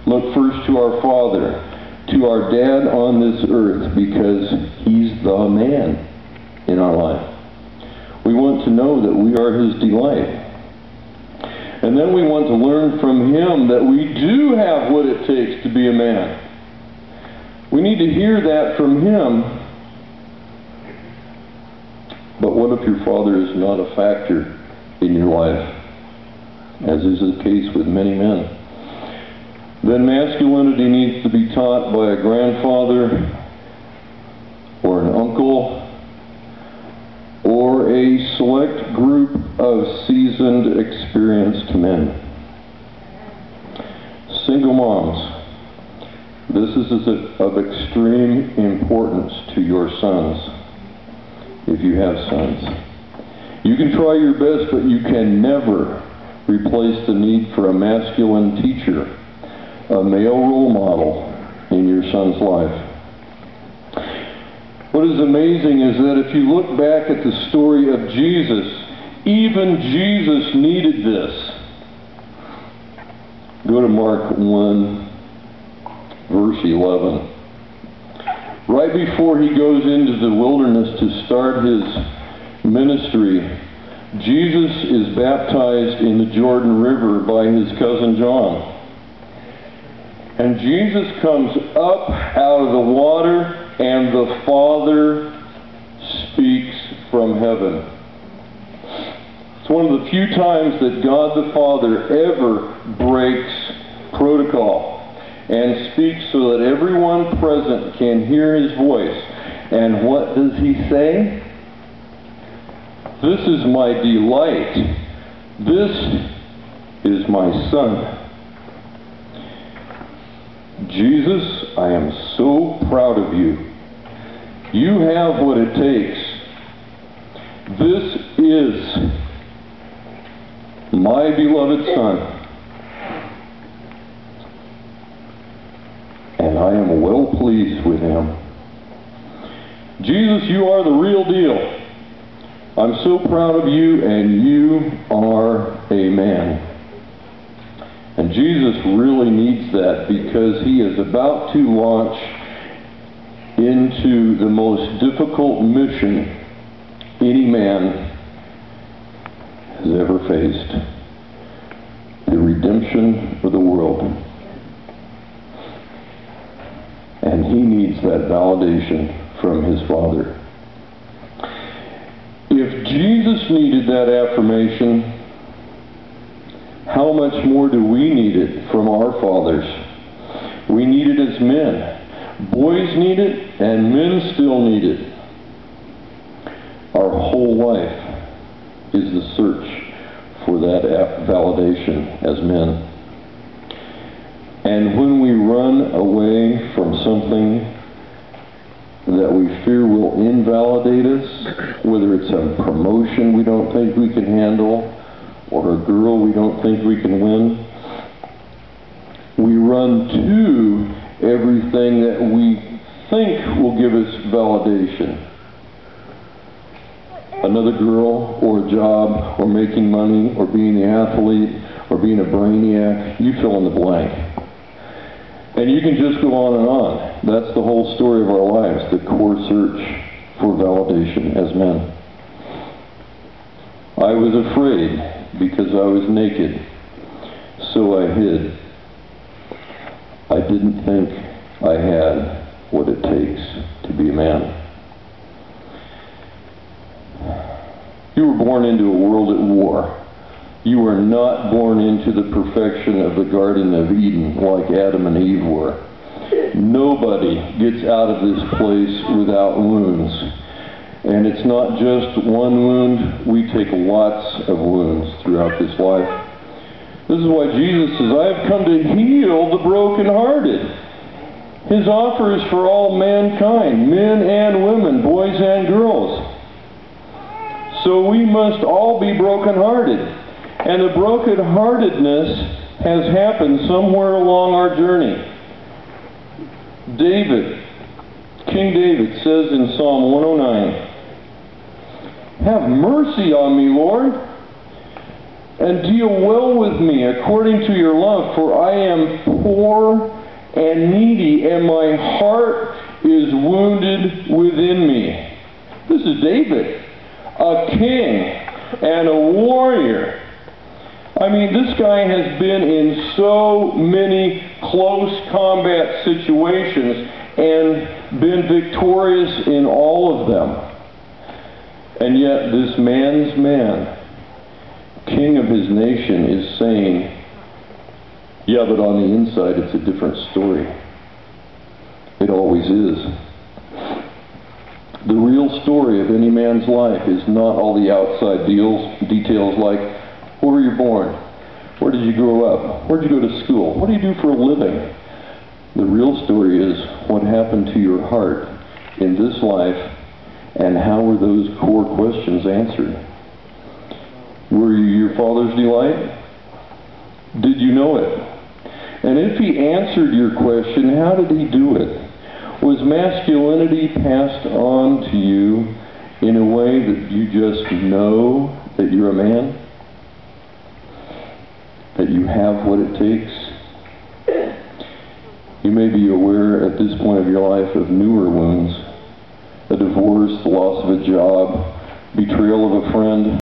look first to our Father, to our Dad on this earth, because He's the man in our life. We want to know that we are His delight. And then we want to learn from Him that we do have what it takes to be a man. We need to hear that from Him. But what if your father is not a factor in your life, as is the case with many men? Then masculinity needs to be taught by a grandfather or an uncle or a select group of seasoned, experienced men. Single moms, this is of extreme importance to your sons, if you have sons. You can try your best, but you can never replace the need for a masculine teacher, a male role model in your son's life. What is amazing is that if you look back at the story of Jesus, even Jesus needed this. Go to Mark 1, verse 11. Right before He goes into the wilderness to start His ministry, Jesus is baptized in the Jordan River by His cousin John. And Jesus comes up out of the water, and the Father speaks from heaven. It's one of the few times that God the Father ever breaks protocol and speaks so that everyone present can hear His voice. And what does He say? This is my delight. This is my Son. Jesus, I am so proud of you. You have what it takes. This is my beloved Son. And I am well pleased with Him. Jesus, you are the real deal. I'm so proud of you, and you are a man. And Jesus really needs that, because He is about to launch into the most difficult mission any man has ever faced: the redemption of the world. And He needs that validation from His Father. If Jesus needed that affirmation, how much more do we need it from our fathers? We need it as men. Boys need it, and men still need it. Our whole life is the search for that validation as men. And when we run away from something that we fear will invalidate us, whether it's a promotion we don't think we can handle, or a girl we don't think we can win, we run to everything that we think will give us validation. Another girl, or a job, or making money, or being the athlete, or being a brainiac. You fill in the blank. And you can just go on and on. That's the whole story of our lives, the core search for validation as men. I was afraid because I was naked, so I hid. I didn't think I had what it takes to be a man. You were born into a world at war. You were not born into the perfection of the Garden of Eden like Adam and Eve were. Nobody gets out of this place without wounds. And it's not just one wound. We take lots of wounds throughout this life. This is why Jesus says, I have come to heal the brokenhearted. His offer is for all mankind, men and women, boys and girls. So we must all be brokenhearted. And the brokenheartedness has happened somewhere along our journey. King David says in Psalm 109, have mercy on me, Lord. and deal well with me according to your love, for I am poor and needy, and my heart is wounded within me. This is David, a king and a warrior. I mean, this guy has been in so many close combat situations and been victorious in all of them. And yet this man's man, king of his nation, is saying, yeah, but on the inside it's a different story. It always is. The real story of any man's life is not all the outside details like, where were you born? Where did you grow up? Where did you go to school? What do you do for a living? The real story is what happened to your heart in this life, and how were those core questions answered? Were you your Father's delight? Did you know it? And if he answered your question, how did he do it? Was masculinity passed on to you in a way that you just know that you're a man? That you have what it takes? You may be aware at this point of your life of newer wounds. A divorce, the loss of a job, betrayal of a friend,